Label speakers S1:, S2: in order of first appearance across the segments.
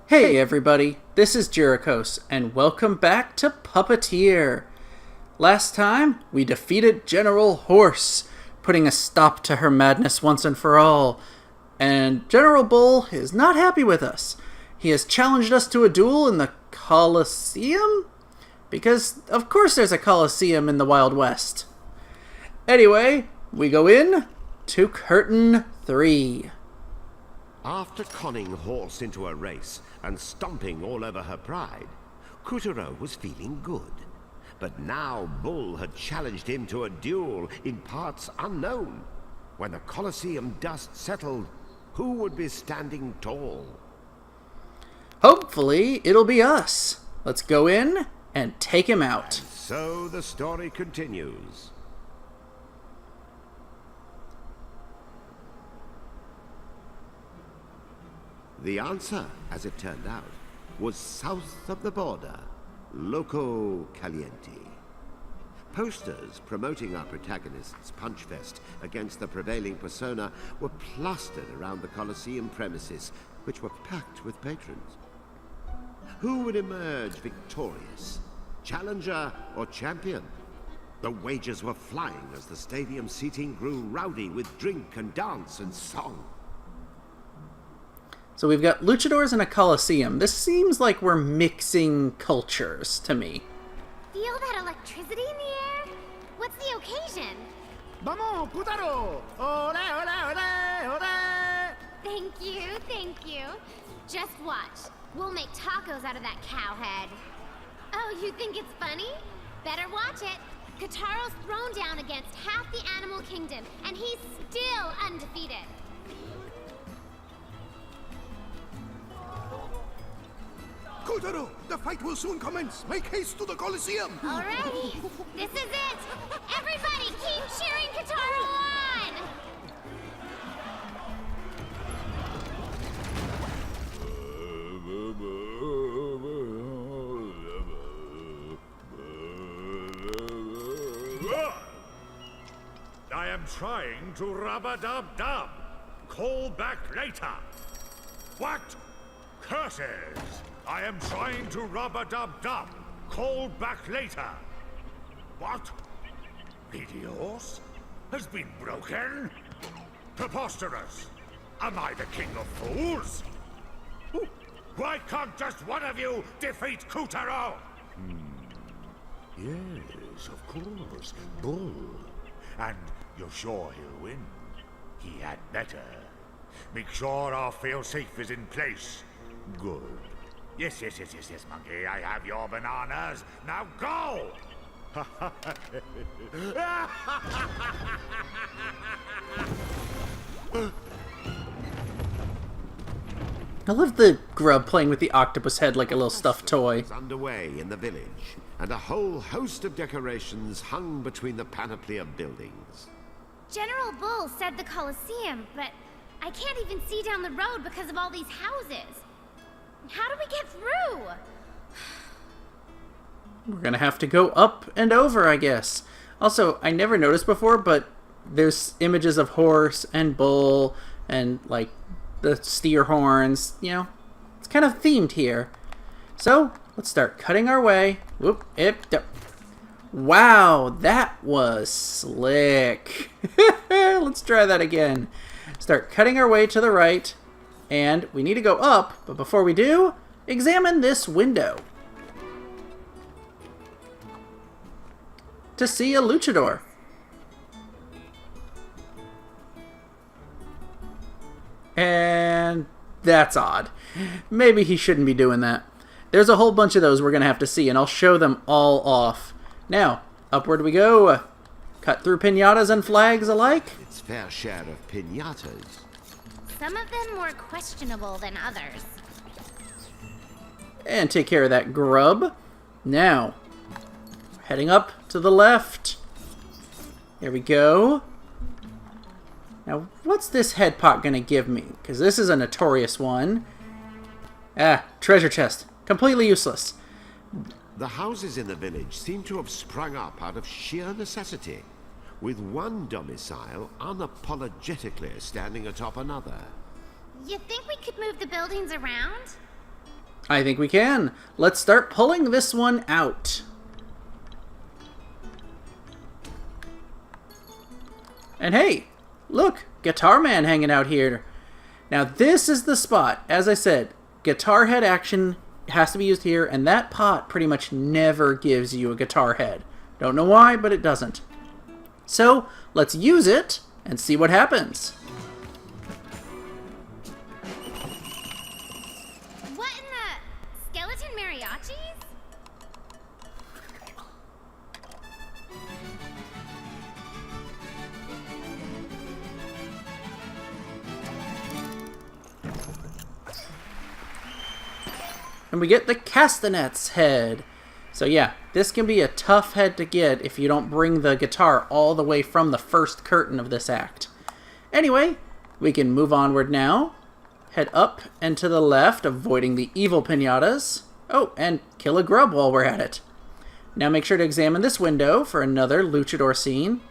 S1: Hey everybody, this is Jerichos, and welcome back to Puppeteer. Last time, we defeated General Horse, putting a stop to her madness once and for all. And General Bull is not happy with us. He has challenged us to a duel in the coliseum? Because, of course there's a coliseum in the Wild West. Anyway, we go in to Curtain 3.
S2: After conning Horse into a race and stomping all over her pride, Toro was feeling good. But now Bull had challenged him to a duel in parts unknown. When the Colosseum dust settled, who would be standing tall?
S1: Hopefully, it'll be us. Let's go in and take him out.
S2: So the story continues. The answer, as it turned out, was south of the border, Loco Caliente. Posters promoting our protagonist's punchfest against the prevailing persona were plastered around the Colosseum premises, which were packed with patrons. Who would emerge victorious? Challenger or champion? The wagers were flying as the stadium seating grew rowdy with drink and dance and song.
S1: So we've got luchadores and a coliseum. This seems like we're mixing cultures to me.
S3: Feel that electricity in the air? What's the occasion?
S4: Vamos, Toro! Ole, ole, ole, ole!
S3: Thank you. Just watch. We'll make tacos out of that cow head. Oh, you think it's funny? Better watch it. Kataro's thrown down against half the animal kingdom, and he's still undefeated.
S4: Toro, the fight will soon commence. Make haste to the Coliseum.
S3: Alrighty, this is it. Everybody keep cheering Kataro on!
S5: I am trying to rub-a-dub-dub. Call back later. What? Curses! I am trying to rub-a-dub-dub. Call back later. What? Meteors? Has been broken? Preposterous! Am I the king of fools? Why can't just one of you defeat Toro? Yes, of course. Bull. And you're sure he'll win? He had better. Make sure our fail-safe is in place. Good. Yes, monkey. I have your bananas. Now go!
S1: I love the grub playing with the octopus head like a little stuffed toy.
S2: Was underway in the village, and a whole host of decorations hung between the panoply of buildings.
S3: General Bull said the Coliseum, but I can't even see down the road because of all these houses. How do we get through?
S1: We're gonna have to go up and over, I guess. Also, I never noticed before, but there's images of horse and bull and, like, the steer horns. You know, it's kind of themed here. So, let's start cutting our way. Whoop, wow, that was slick. Let's try that again. Start cutting our way to the right. And we need to go up, but before we do, examine this window to see a luchador. And that's odd. Maybe he shouldn't be doing that. There's a whole bunch of those we're going to have to see, and I'll show them all off. Now, upward we go. Cut through piñatas and flags alike.
S2: Its fair share of piñatas.
S3: Some of them more questionable than others.
S1: And take care of that grub. Now, heading up to the left. There we go. Now, what's this head pot gonna give me? Because this is a notorious one. Treasure chest. Completely useless.
S2: The houses in the village seem to have sprung up out of sheer necessity, with one domicile unapologetically standing atop another.
S3: You think we could move the buildings around?
S1: I think we can. Let's start pulling this one out. And hey, look, Guitar Man hanging out here. Now this is the spot. As I said, guitar head action has to be used here, and that pot pretty much never gives you a guitar head. Don't know why, but it doesn't. So let's use it and see what happens.
S3: What in the skeleton mariachis?
S1: And we get the castanets head. So yeah, this can be a tough head to get if you don't bring the guitar all the way from the first curtain of this act. Anyway, we can move onward now. Head up and to the left, avoiding the evil piñatas. Oh, and kill a grub while we're at it. Now make sure to examine this window for another luchador scene.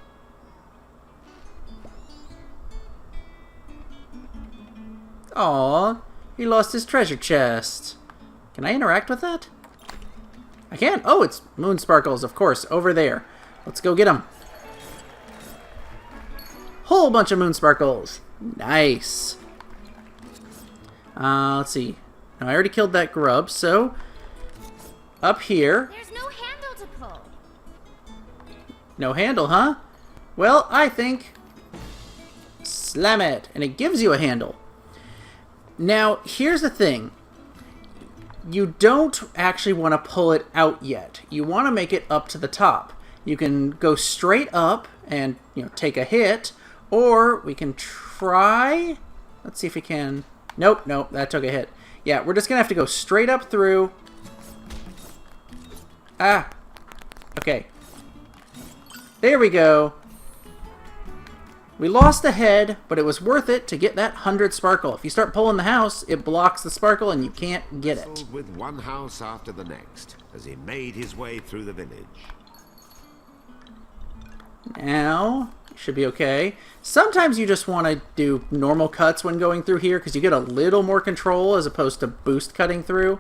S1: Aww, he lost his treasure chest. Can I interact with that? I can. Oh, it's moon sparkles, of course, over there. Let's go get them. Whole bunch of moon sparkles. Nice. Let's see. Now, I already killed that grub, so up here.
S3: There's no handle to pull.
S1: No handle, huh? Well, I think slam it, and it gives you a handle. Now, here's the thing. You don't actually want to pull it out yet. You want to make it up to the top. You can go straight up and, take a hit, or we can try. Let's see if we can. Nope, that took a hit. Yeah, we're just gonna have to go straight up through. Ah, okay. There we go. We lost a head, but it was worth it to get that 100 sparkle. If you start pulling the house, it blocks the sparkle and you can't get it.
S2: With one house after the next, as he made his way through the village.
S1: Now, should be okay. Sometimes you just want to do normal cuts when going through here because you get a little more control as opposed to boost cutting through.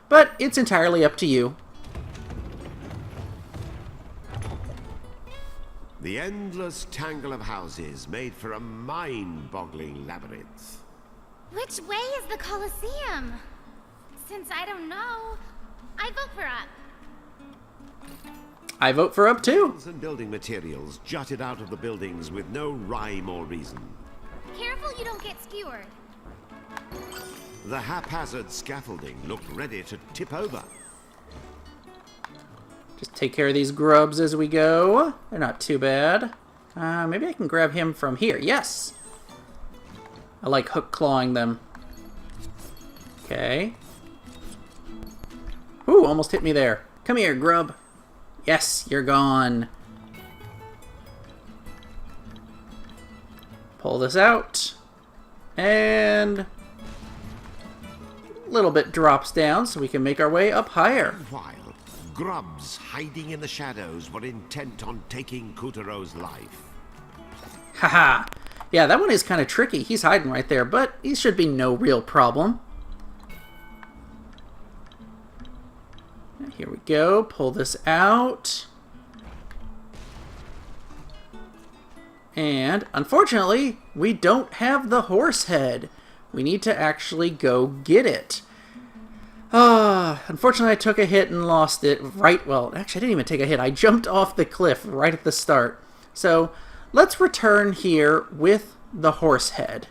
S1: But it's entirely up to you.
S2: The endless tangle of houses made for a mind-boggling labyrinth.
S3: Which way is the coliseum? Since I don't know, I vote for up.
S1: I vote for up too.
S2: Walls and building materials jutted out of the buildings with no rhyme or reason.
S3: Careful you don't get skewered.
S2: The haphazard scaffolding looked ready to tip over.
S1: Just take care of these grubs as we go. They're not too bad. Maybe I can grab him from here. Yes! I like hook clawing them. Okay. Ooh, almost hit me there. Come here, grub. Yes, you're gone. Pull this out. And a little bit drops down so we can make our way up higher.
S2: While grubs hiding in the shadows were intent on taking Kutero's life.
S1: Haha. Yeah, that one is kind of tricky. He's hiding right there, but he should be no real problem. Here we go. Pull this out. And unfortunately, we don't have the horse head. We need to actually go get it. Unfortunately, I took a hit and lost it right. Well, actually, I didn't even take a hit. I jumped off the cliff right at the start. So let's return here with the horse head.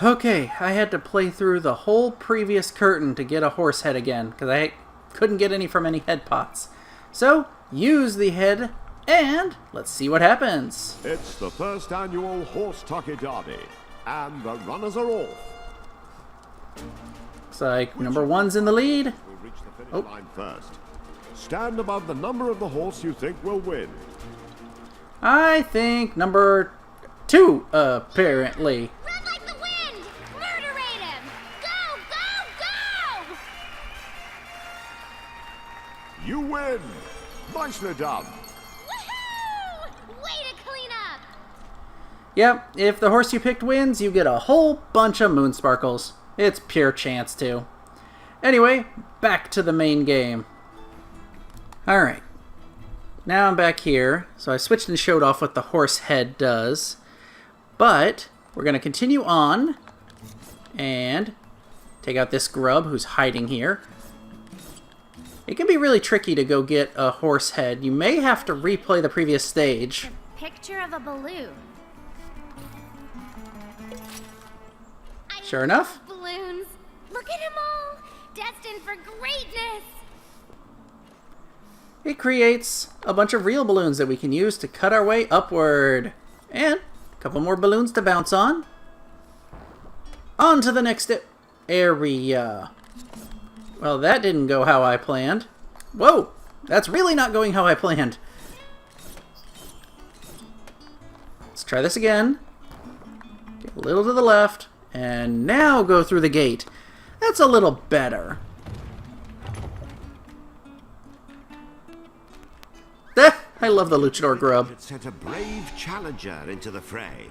S1: Okay, I had to play through the whole previous curtain to get a horse head again because I couldn't get any from any head pots. So use the head and let's see what happens.
S6: It's the first annual Horse Tucky Derby, and the runners are off.
S1: Looks like number one's in the lead.
S6: We'll reach the finish line first. Stand above the number of the horse you think will win.
S1: I think number 2, apparently.
S3: Run like the wind! Murderate him! Go, go, go!
S6: You win! Nicely done.
S3: Woohoo! Way to clean up!
S1: Yep, if the horse you picked wins, you get a whole bunch of moon sparkles. It's pure chance, too. Anyway, back to the main game. Alright. Now I'm back here. So I switched and showed off what the horse head does. But we're going to continue on and take out this grub who's hiding here. It can be really tricky to go get a horse head. You may have to replay the previous stage.
S3: A picture of a balloon.
S1: Sure enough.
S3: Balloons. Look at them all. Destined for greatness.
S1: It creates a bunch of real balloons that we can use to cut our way upward. And a couple more balloons to bounce on. On to the next area. Well, that didn't go how I planned. Whoa! That's really not going how I planned. Let's try this again. Get a little to the left. And now go through the gate. That's a little better. I love the luchador grub.
S2: It sent a brave challenger into the fray.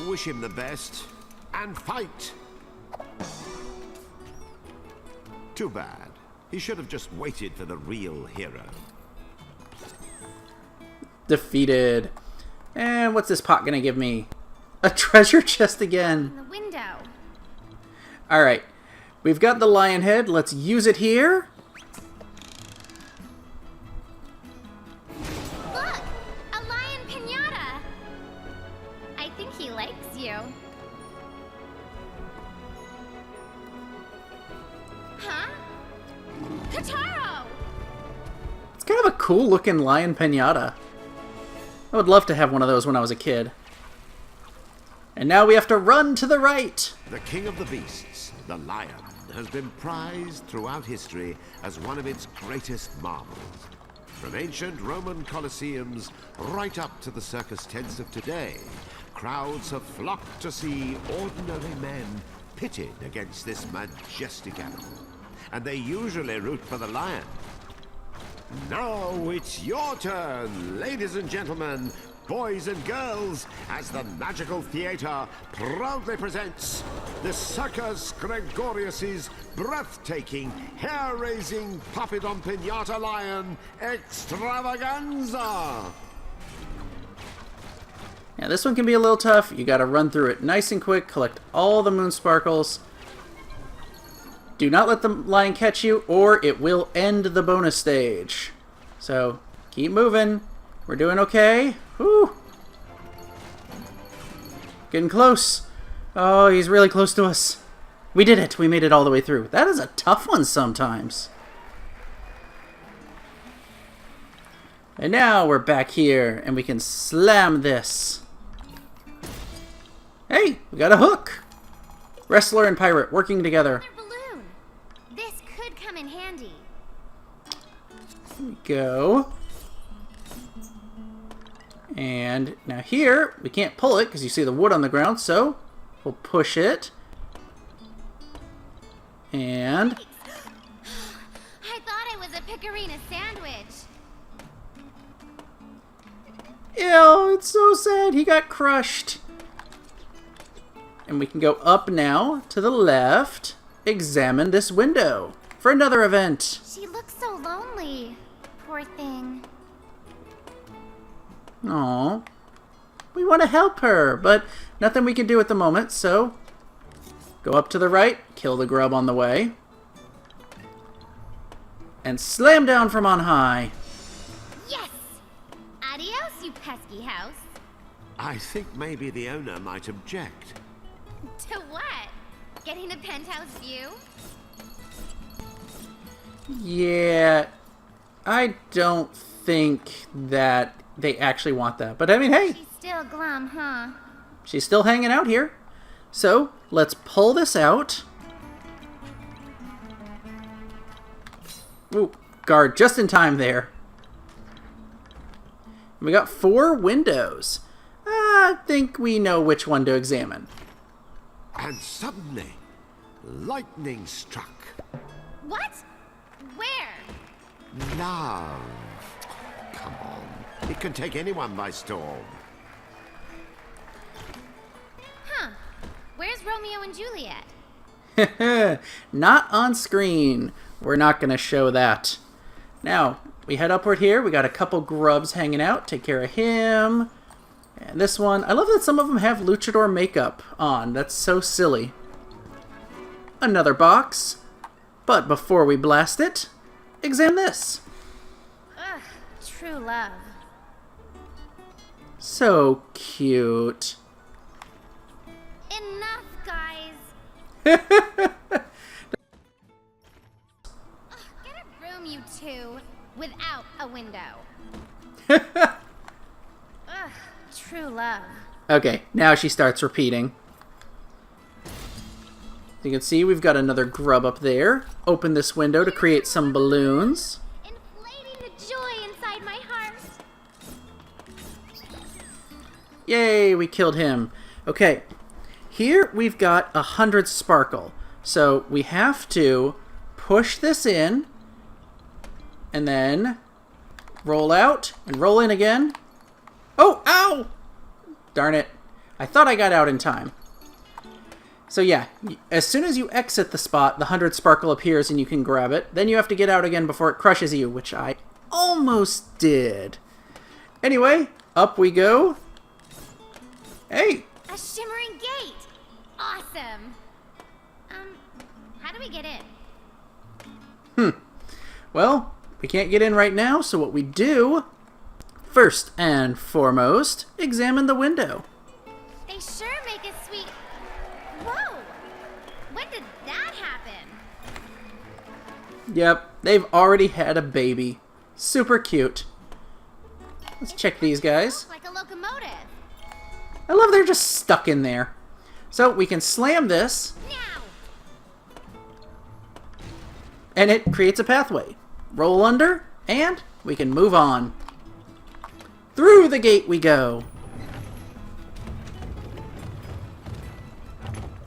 S2: Wish him the best and fight. Too bad. He should have just waited for the real hero.
S1: Defeated. And what's this pot gonna give me? A treasure chest again.
S3: In the window.
S1: Alright. We've got the lion head. Let's use it here.
S3: Look! A lion piñata! I think he likes you. Huh? Toro!
S1: It's kind of a cool looking lion piñata. I would love to have one of those when I was a kid. And now we have to run to the right.
S2: The king of the beasts, the lion, has been prized throughout history as one of its greatest marvels. From ancient Roman coliseums right up to the circus tents of today, crowds have flocked to see ordinary men pitted against this majestic animal. And they usually root for the lion. Now it's your turn, ladies and gentlemen, boys and girls, as the magical theater proudly presents the Circus Gregorius's breathtaking, hair-raising puppet on piñata lion extravaganza.
S1: Yeah, this one can be a little tough. You gotta run through it nice and quick, collect all the moon sparkles. Do not let the lion catch you, or it will end the bonus stage. So, keep moving. We're doing okay. Whew. Getting close. Oh, he's really close to us. We did it. We made it all the way through. That is a tough one sometimes. And now we're back here, and we can slam this. Hey, we got a hook. Wrestler and pirate working together.
S3: Balloon. This could come in handy.
S1: Here we go. And now here, we can't pull it because you see the wood on the ground, so we'll push it. And...
S3: I thought it was a pecorino sandwich.
S1: Ew, it's so sad. He got crushed. And we can go up now to the left. Examine this window for another event.
S3: She looks so lonely. Poor thing.
S1: Aww. We want to help her, but nothing we can do at the moment, so go up to the right, kill the grub on the way, and slam down from on high.
S3: Yes! Adios, you pesky house.
S2: I think maybe the owner might object.
S3: To what? Getting a penthouse view?
S1: Yeah, I don't think that they actually want that. But I mean, hey,
S3: She's still glum, huh?
S1: she's still hanging out here. So let's pull this out. Ooh, guard just in time there. We got 4 windows. I think we know which one to examine.
S2: And suddenly, lightning struck.
S3: What? Where?
S2: Love. Come on. It can take anyone by storm.
S3: Huh. Where's Romeo and Juliet?
S1: Not on screen. We're not going to show that. Now, we head upward here. We got a couple grubs hanging out. Take care of him. And this one, I love that some of them have luchador makeup on. That's so silly. Another box. But before we blast it, examine this.
S3: Ugh, true love.
S1: So cute.
S3: Enough, guys. Ugh, get a room, you two, without a window. Ugh, true love.
S1: Okay, now she starts repeating. You can see we've got another grub up there. Open this window to create some balloons.
S3: Inflating the joy inside my heart.
S1: Yay, we killed him. Okay, here we've got 100 sparkle. So we have to push this in and then roll out and roll in again. Oh, ow! Darn it. I thought I got out in time. So yeah, as soon as you exit the spot, the 100 sparkle appears and you can grab it. Then you have to get out again before it crushes you, which I almost did. Anyway, up we go. Hey!
S3: A shimmering gate. Awesome. How do we get in?
S1: Well, we can't get in right now, so what we do, first and foremost, examine the window.
S3: They sure make a sweet... Whoa! When did that happen?
S1: Yep, they've already had a baby. Super cute. Let's check these guys.
S3: Like a locomotive.
S1: I love they're just stuck in there. So we can slam this,
S3: Now!
S1: and it creates a pathway. Roll under, and we can move on. Through the gate we go.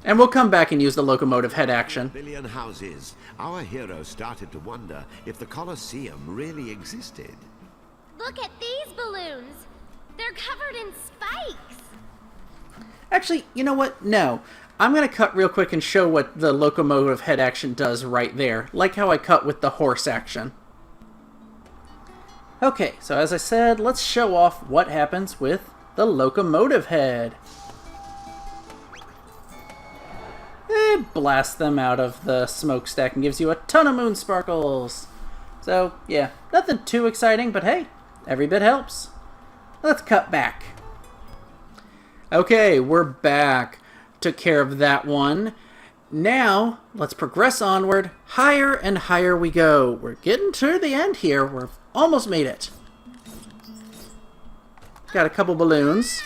S1: And we'll come back and use the locomotive head action.
S2: Billion houses. Our hero started to wonder if the Coliseum really existed.
S3: Look at these balloons. They're covered in spikes.
S1: Actually, you know what? No. I'm going to cut real quick and show what the locomotive head action does right there, like how I cut with the horse action. Okay, so as I said, let's show off what happens with the locomotive head. It blasts them out of the smokestack and gives you a ton of moon sparkles. So, yeah, nothing too exciting, but hey, every bit helps. Let's cut back. Okay, we're back. Took care of that one. Now, let's progress onward. Higher and higher we go. We're getting to the end here. We've almost made it. Got a couple balloons.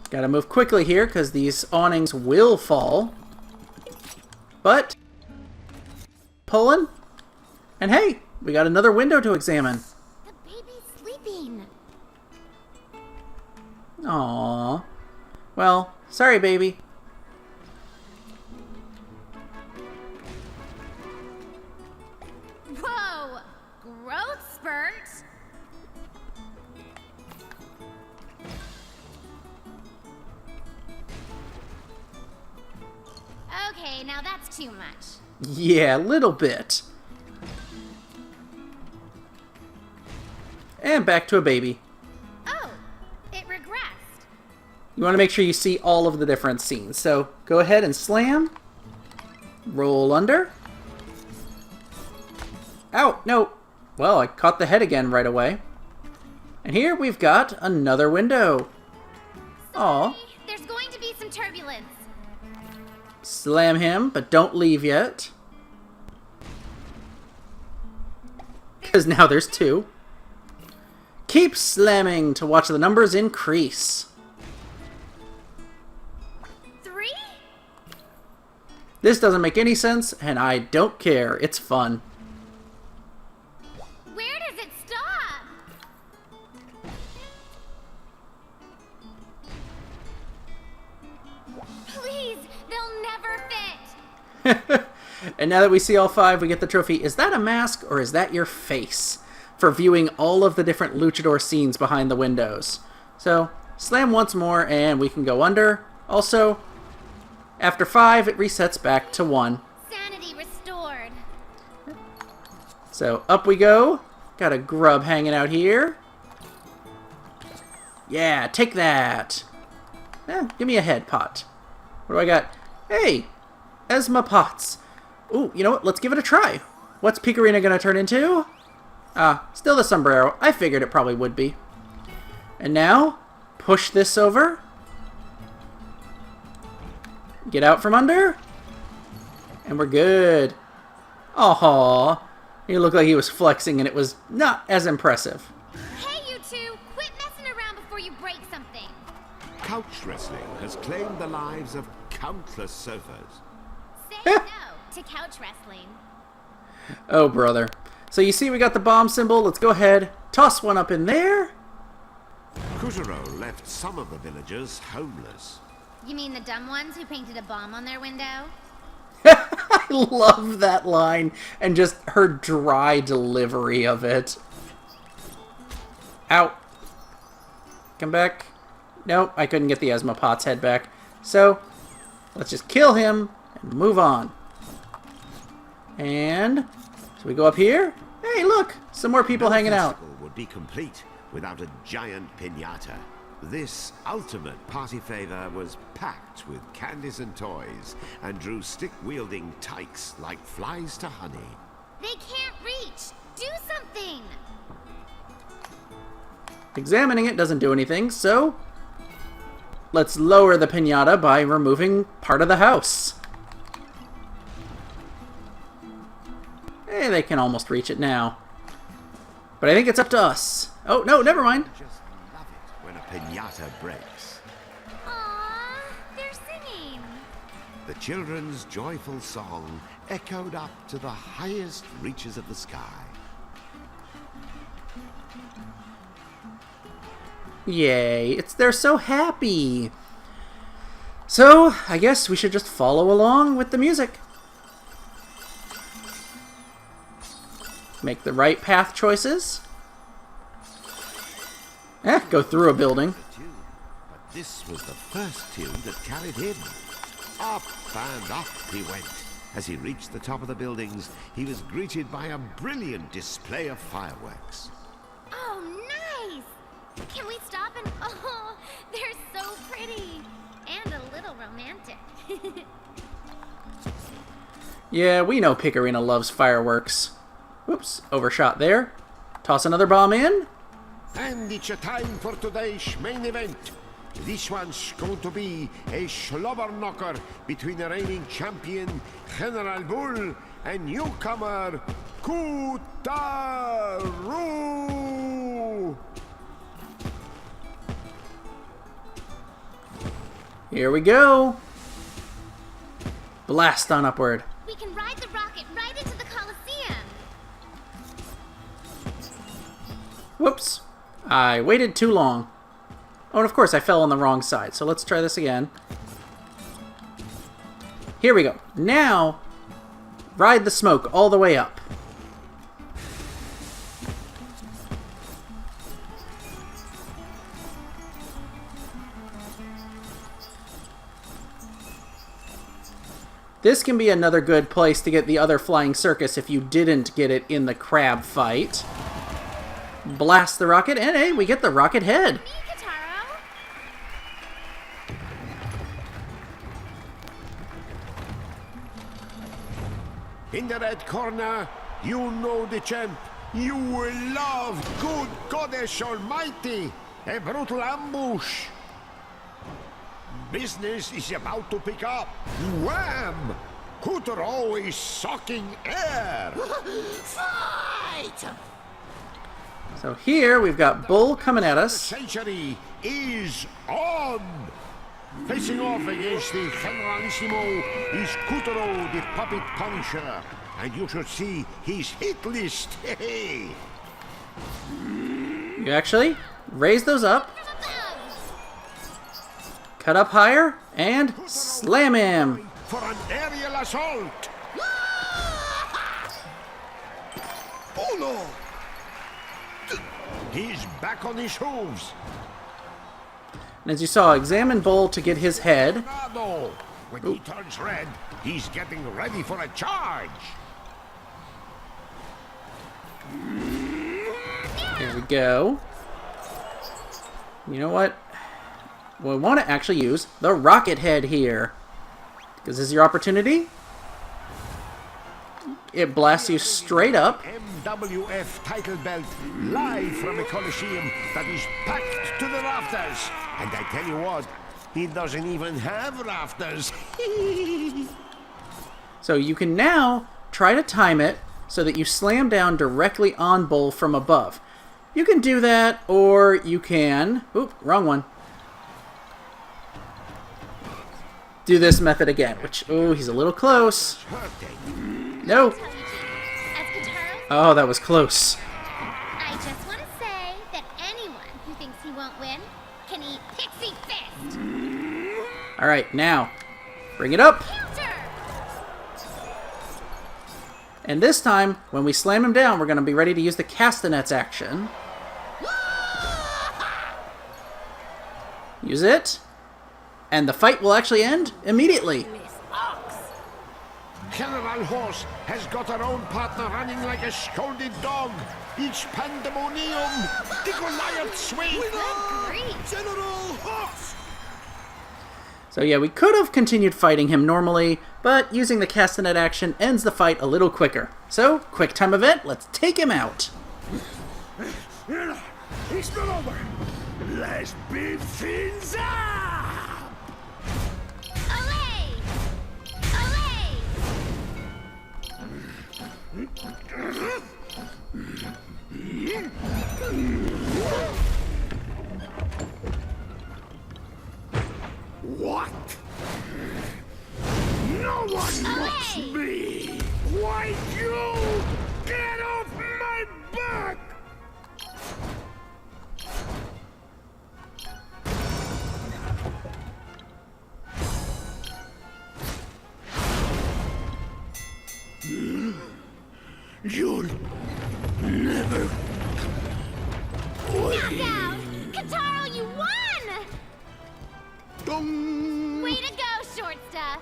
S1: Gotta move quickly here, because these awnings will fall. But, pulling. And hey, we got another window to examine.
S3: The baby's sleeping.
S1: Aww. Well, sorry, baby.
S3: Whoa! Growth spurt? Okay, now that's too much.
S1: Yeah, a little bit. And back to a baby.
S3: Oh, it regressed.
S1: You want to make sure you see all of the different scenes. So go ahead and slam. Roll under. Ow, no. Well, I caught the head again right away. And here we've got another window. Aw.
S3: There's going to be some turbulence.
S1: Slam him, but don't leave yet. Because now there's two. Keep slamming to watch the numbers increase.
S3: 3?
S1: This doesn't make any sense, and I don't care. It's fun.
S3: Where does it stop? Please, they'll never fit.
S1: And now that we see all 5, we get the trophy. Is that a mask, or is that your face? For viewing all of the different luchador scenes behind the windows. So, slam once more, and we can go under. Also, after 5, it resets back to 1.
S3: Sanity restored.
S1: So up we go. Got a grub hanging out here. Yeah, take that. Give me a head pot. What do I got? Hey, Esma pots. Ooh, you know what? Let's give it a try. What's Picarina gonna turn into? Still the sombrero. I figured it probably would be. And now, push this over. Get out from under. And we're good. Aww. He looked like he was flexing and it was not as impressive.
S3: Hey, you two! Quit messing around before you break something.
S2: Couch wrestling has claimed the lives of countless sofas.
S3: Say no to couch wrestling.
S1: Oh, brother. So you see we got the bomb symbol. Let's go ahead. Toss one up in there.
S2: Kutaro left some of the villagers homeless.
S3: You mean the dumb ones who painted a bomb on their window?
S1: I love that line and just her dry delivery of it. Ow. Come back. Nope, I couldn't get the Esma Pot's head back. So, let's just kill him and move on. And so we go up here. Hey, look, some more people hanging out.
S2: The festival would be complete without a giant piñata. This ultimate party favor was packed with candies and toys and drew stick-wielding tykes like flies to honey.
S3: They can't reach! Do something!
S1: Examining it doesn't do anything, so let's lower the piñata by removing part of the house. Hey, they can almost reach it now. But I think it's up to us. Oh, no, never mind.
S2: Just love it when a piñata breaks.
S3: Aww, they're singing.
S2: The children's joyful song echoed up to the highest reaches of the sky.
S1: Yay, they're so happy. So, I guess we should just follow along with the music. Make the right path choices. Go through a building.
S2: But this was the first tune that carried him. Up and up he went. As he reached the top of the buildings, he was greeted by a brilliant display of fireworks.
S3: Oh, nice! Can we stop and... Oh, they're so pretty. And a little romantic.
S1: Yeah, we know Picarina loves fireworks. Whoops, overshot there. Toss another bomb in.
S6: And it's a time for today's main event. This one's going to be a slobber knocker between the reigning champion General Bull and newcomer Kutaro.
S1: Here we go. Blast on upward.
S3: We can ride the rocket right into the coliseum.
S1: Whoops. I waited too long. Oh, and of course I fell on the wrong side. So let's try this again. Here we go. Now, ride the smoke all the way up. This can be another good place to get the other flying circus if you didn't get it in the crab fight. Blast the rocket, and hey, we get the rocket head.
S3: Me, Toro.
S6: In the red corner, you know the champ. You will love good goddess almighty. A brutal ambush. Business is about to pick up. Wham! Kutaro is sucking air.
S4: Fight!
S1: So here we've got Bull coming at
S6: The
S1: us.
S6: century is on. Facing off against the Generalissimo is Kutaro, the Puppet Punisher. And you should see his hit list.
S1: You actually raise those up, cut up higher, and slam him.
S6: For an aerial assault.
S4: Oh no!
S6: He's back on his hooves.
S1: And as you saw, examine Bull to get his head.
S6: When he turns red, he's getting ready for a charge.
S1: There we go. You know what? We want to actually use the rocket head here. Because this is your opportunity. It blasts you straight up.
S6: MWF title belt live from a coliseum that is packed to the rafters. And I tell you what, he doesn't even have rafters.
S1: So you can now try to time it so that you slam down directly on Bull from above. You can do that, or you can... Oop, wrong one. Do this method again, which... Oh, he's a little close. No. Oh, that was close.
S3: I just want to say that anyone who thinks he won't win can eat Pixie Fist.
S1: Alright, now, bring it up.
S3: Counter!
S1: And this time, when we slam him down, we're going to be ready to use the castanets action. Use it. And the fight will actually end immediately.
S6: General Horse has got her own partner running like a scolded dog. Each pandemonium, the Goliath swing.
S3: Great.
S4: General Horse!
S1: So yeah, we could have continued fighting him normally, but using the castanet action ends the fight a little quicker. So, quick time event, let's take him out.
S5: It's not over. Let's beat things up.
S3: Olay! Olay!
S5: What? No one mocks me! Why you? Get off my back! You'll never
S3: Knockout! Kataro, you won!
S4: Dong!
S3: Way to go, short stuff!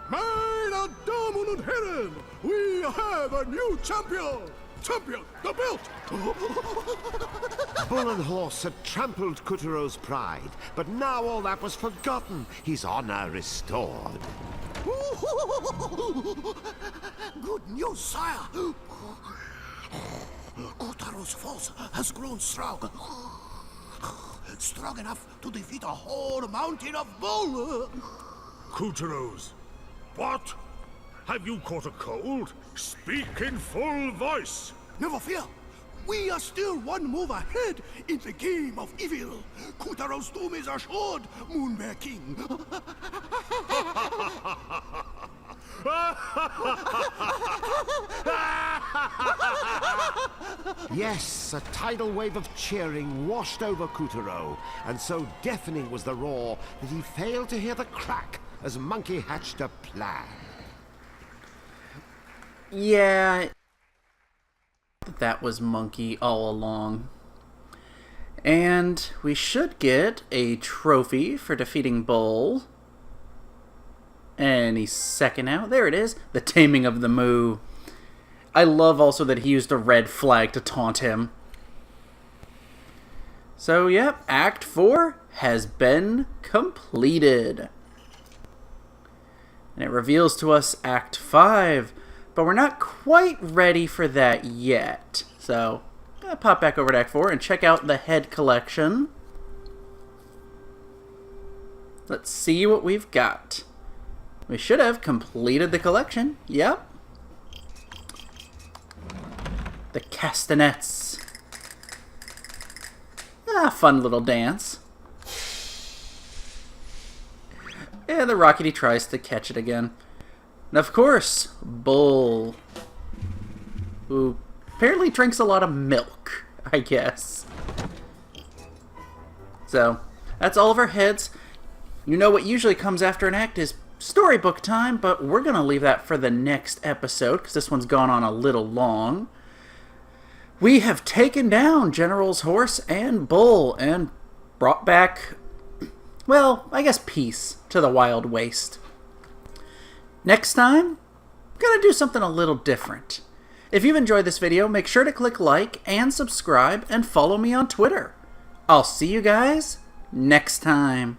S4: Meine Damen und Herren, we have a new champion! Champion, the belt!
S2: Bull and Horse had trampled Kutero's pride, but now all that was forgotten. His honor restored.
S4: Good news, sire! Kotaro's force has grown strong. Strong enough to defeat a whole mountain of bull.
S5: Kuteros. What? Have you caught a cold? Speak in full voice.
S4: Never fear. We are still one move ahead in the game of evil. Kotaro's doom is assured, Moonbear King.
S2: Yes, a tidal wave of cheering washed over Kutero, and so deafening was the roar that he failed to hear the crack as Monkey hatched a plan.
S1: Yeah, that was Monkey all along. And we should get a trophy for defeating Bull. Any second now. There it is. The Taming of the Moo. I love also that he used a red flag to taunt him. So, yep, Act 4 has been completed. And it reveals to us Act 5. But we're not quite ready for that yet. So, I'm going to pop back over to Act 4 and check out the head collection. Let's see what we've got. We should have completed the collection. Yep. The castanets. Ah, fun little dance. And the Rockety tries to catch it again. And of course, Bull. Who apparently drinks a lot of milk, I guess. So, that's all of our heads. You know what usually comes after an act is storybook time, but we're going to leave that for the next episode, because this one's gone on a little long. We have taken down General's Horse and Bull, and brought back well, I guess peace to the wild waste. Next time, I'm gonna do something a little different. If you've enjoyed this video, make sure to click like and subscribe and follow me on Twitter. I'll see you guys next time.